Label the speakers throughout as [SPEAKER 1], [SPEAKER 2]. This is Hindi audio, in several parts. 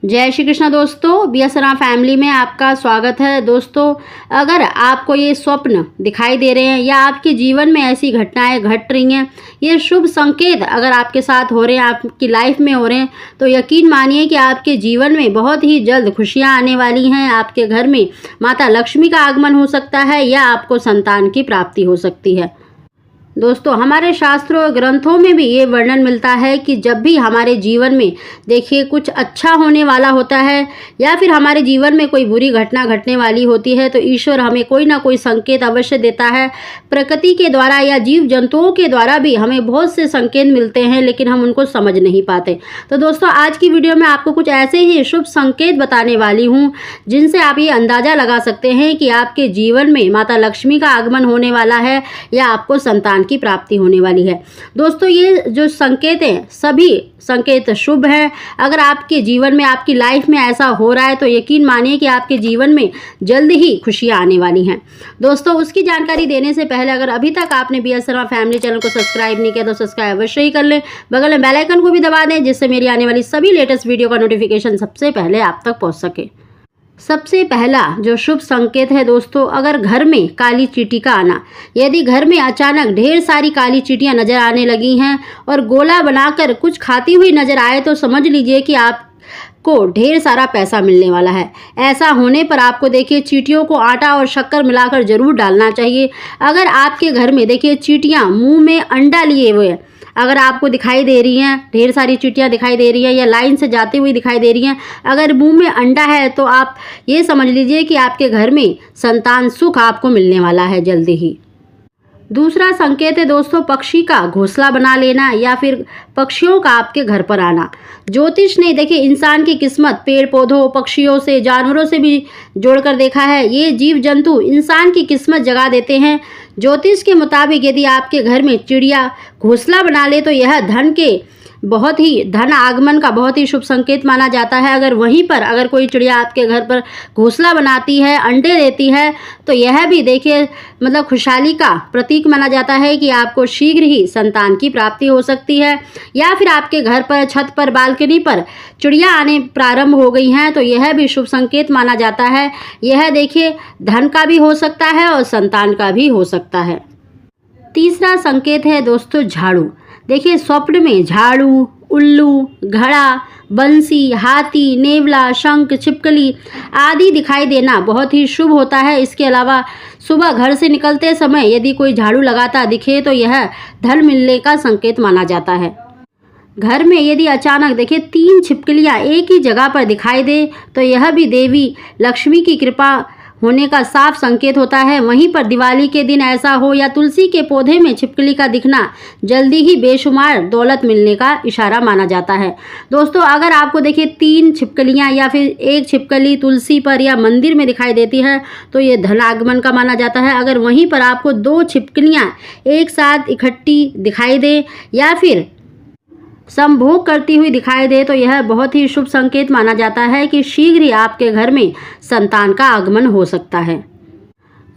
[SPEAKER 1] जय श्री कृष्ण दोस्तों, बीएसआर फैमिली में आपका स्वागत है। दोस्तों, अगर आपको ये स्वप्न दिखाई दे रहे हैं या आपके जीवन में ऐसी घटनाएं घट रही हैं, ये शुभ संकेत अगर आपके साथ हो रहे हैं, आपकी लाइफ में हो रहे हैं, तो यकीन मानिए कि आपके जीवन में बहुत ही जल्द खुशियां आने वाली हैं। आपके घर में माता लक्ष्मी का आगमन हो सकता है या आपको संतान की प्राप्ति हो सकती है। दोस्तों, हमारे शास्त्रों और ग्रंथों में भी ये वर्णन मिलता है कि जब भी हमारे जीवन में देखिए कुछ अच्छा होने वाला होता है या फिर हमारे जीवन में कोई बुरी घटना घटने वाली होती है, तो ईश्वर हमें कोई ना कोई संकेत अवश्य देता है। प्रकृति के द्वारा या जीव जंतुओं के द्वारा भी हमें बहुत से संकेत मिलते हैं, लेकिन हम उनको समझ नहीं पाते। तो दोस्तों, आज की वीडियो में आपको कुछ ऐसे ही शुभ संकेत बताने वाली हूँ जिनसे आप ये अंदाजा लगा सकते हैं कि आपके जीवन में माता लक्ष्मी का आगमन होने वाला है या आपको संतान की प्राप्ति होने वाली है। दोस्तों, ये जो संकेत हैं सभी संकेत शुभ हैं। अगर आपके जीवन में, आपकी लाइफ में ऐसा हो रहा है तो यकीन मानिए कि आपके जीवन में जल्द ही खुशियां आने वाली हैं। दोस्तों, उसकी जानकारी देने से पहले अगर अभी तक आपने बीएसआर फैमिली चैनल को सब्सक्राइब नहीं किया तो सब्सक्राइब अवश्य ही कर लें। बगल में बेल आइकन को भी दबा दें जिससे मेरी आने वाली सभी लेटेस्ट वीडियो का नोटिफिकेशन सबसे पहले आप तक पहुँच सके। सबसे पहला जो शुभ संकेत है दोस्तों, अगर घर में काली चींटी का आना, यदि घर में अचानक ढेर सारी काली चींटियां नजर आने लगी हैं और गोला बनाकर कुछ खाती हुई नजर आए तो समझ लीजिए कि आपको ढेर सारा पैसा मिलने वाला है। ऐसा होने पर आपको देखिए चींटियों को आटा और शक्कर मिलाकर जरूर डालना चाहिए। अगर आपके घर में देखिए चींटियां मुंह में अंडा लिए हुए अगर आपको दिखाई दे रही हैं, ढेर सारी चींटियां दिखाई दे रही हैं या लाइन से जाती हुई दिखाई दे रही हैं, अगर मुंह में अंडा है तो आप ये समझ लीजिए कि आपके घर में संतान सुख आपको मिलने वाला है जल्दी ही। दूसरा संकेत है दोस्तों, पक्षी का घोंसला बना लेना या फिर पक्षियों का आपके घर पर आना। ज्योतिष ने देखिए इंसान की किस्मत पेड़ पौधों, पक्षियों से, जानवरों से भी जोड़कर देखा है। ये जीव जंतु इंसान की किस्मत जगा देते हैं। ज्योतिष के मुताबिक यदि आपके घर में चिड़िया घोंसला बना ले तो यह धन आगमन का बहुत ही शुभ संकेत माना जाता है। अगर वहीं पर अगर कोई चिड़िया आपके घर पर घोंसला बनाती है, अंडे देती है, तो यह भी देखिए खुशहाली का प्रतीक माना जाता है कि आपको शीघ्र ही संतान की प्राप्ति हो सकती है। या फिर आपके घर पर छत पर बालकनी पर चिड़िया आने प्रारंभ हो गई हैं तो यह भी शुभ संकेत माना जाता है। यह देखिए धन का भी हो सकता है और संतान का भी हो सकता है। तीसरा संकेत है दोस्तों, झाड़ू। देखिए स्वप्न में झाड़ू, उल्लू, घड़ा, बंसी, हाथी, नेवला, शंख, छिपकली आदि दिखाई देना बहुत ही शुभ होता है। इसके अलावा सुबह घर से निकलते समय यदि कोई झाड़ू लगाता दिखे तो यह धन मिलने का संकेत माना जाता है। घर में यदि अचानक देखिए 3 छिपकलियां एक ही जगह पर दिखाई दे तो यह भी देवी लक्ष्मी की कृपा होने का साफ संकेत होता है। वहीं पर दिवाली के दिन ऐसा हो या तुलसी के पौधे में छिपकली का दिखना जल्दी ही बेशुमार दौलत मिलने का इशारा माना जाता है। दोस्तों, अगर आपको देखिए 3 छिपकलियां या फिर 1 छिपकली तुलसी पर या मंदिर में दिखाई देती है तो ये धन आगमन का माना जाता है। अगर वहीं पर आपको 2 छिपकलियां एक साथ इकट्ठी दिखाई दे या फिर संभोग करती हुई दिखाई दे तो यह बहुत ही शुभ संकेत माना जाता है कि शीघ्र ही आपके घर में संतान का आगमन हो सकता है।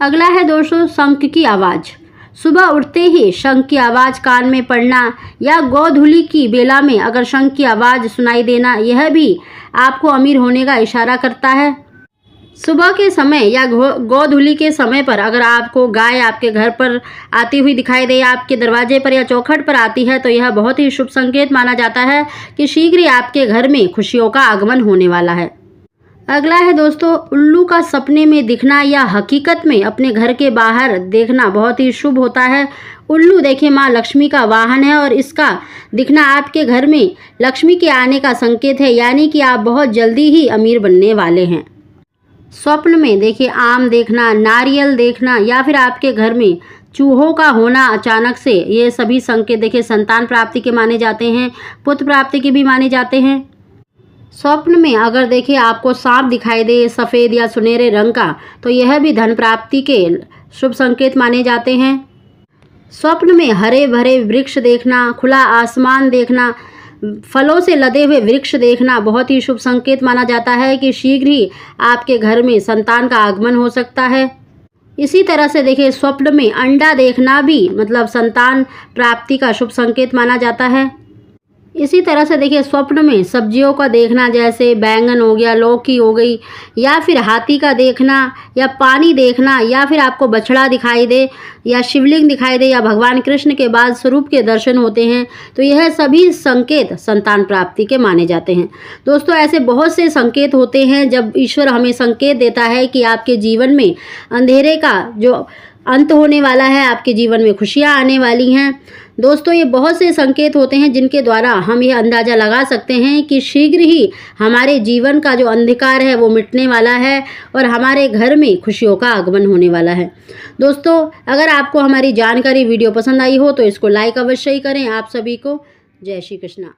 [SPEAKER 1] अगला है दोस्तों, शंख की आवाज़। सुबह उठते ही शंख की आवाज़ कान में पड़ना या गोधूलि की बेला में अगर शंख की आवाज़ सुनाई देना, यह भी आपको अमीर होने का इशारा करता है। सुबह के समय या गोधूलि के समय पर अगर आपको गाय आपके घर पर आती हुई दिखाई दे, आपके दरवाजे पर या चौखट पर आती है तो यह बहुत ही शुभ संकेत माना जाता है कि शीघ्र ही आपके घर में खुशियों का आगमन होने वाला है। अगला है दोस्तों, उल्लू का सपने में दिखना या हकीकत में अपने घर के बाहर देखना बहुत ही शुभ होता है। उल्लू देखिए माँ लक्ष्मी का वाहन है और इसका दिखना आपके घर में लक्ष्मी के आने का संकेत है, यानी कि आप बहुत जल्दी ही अमीर बनने वाले हैं। स्वप्न में देखिए आम देखना, नारियल देखना या फिर आपके घर में चूहों का होना अचानक से, ये सभी संकेत देखिए संतान प्राप्ति के माने जाते हैं, पुत्र प्राप्ति के भी माने जाते हैं। स्वप्न में अगर देखिए आपको सांप दिखाई दे सफ़ेद या सुनहरे रंग का तो यह भी धन प्राप्ति के शुभ संकेत माने जाते हैं। स्वप्न में हरे भरे वृक्ष देखना, खुला आसमान देखना, फलों से लदे हुए वृक्ष देखना बहुत ही शुभ संकेत माना जाता है कि शीघ्र ही आपके घर में संतान का आगमन हो सकता है। इसी तरह से देखिए स्वप्न में अंडा देखना भी संतान प्राप्ति का शुभ संकेत माना जाता है। इसी तरह से देखिए स्वप्न में सब्जियों का देखना, जैसे बैंगन हो गया, लौकी हो गई, या फिर हाथी का देखना, या पानी देखना, या फिर आपको बछड़ा दिखाई दे, या शिवलिंग दिखाई दे, या भगवान कृष्ण के बाल स्वरूप के दर्शन होते हैं, तो यह सभी संकेत संतान प्राप्ति के माने जाते हैं। दोस्तों ऐसे बहुत से संकेत होते हैं जब ईश्वर हमें संकेत देता है कि आपके जीवन में अंधेरे का जो अंत होने वाला है, आपके जीवन में खुशियां आने वाली हैं। दोस्तों ये बहुत से संकेत होते हैं जिनके द्वारा हम ये अंदाज़ा लगा सकते हैं कि शीघ्र ही हमारे जीवन का जो अंधकार है वो मिटने वाला है और हमारे घर में खुशियों का आगमन होने वाला है। दोस्तों अगर आपको हमारी जानकारी वीडियो पसंद आई हो तो इसको लाइक अवश्य ही करें। आप सभी को जय श्री कृष्णा।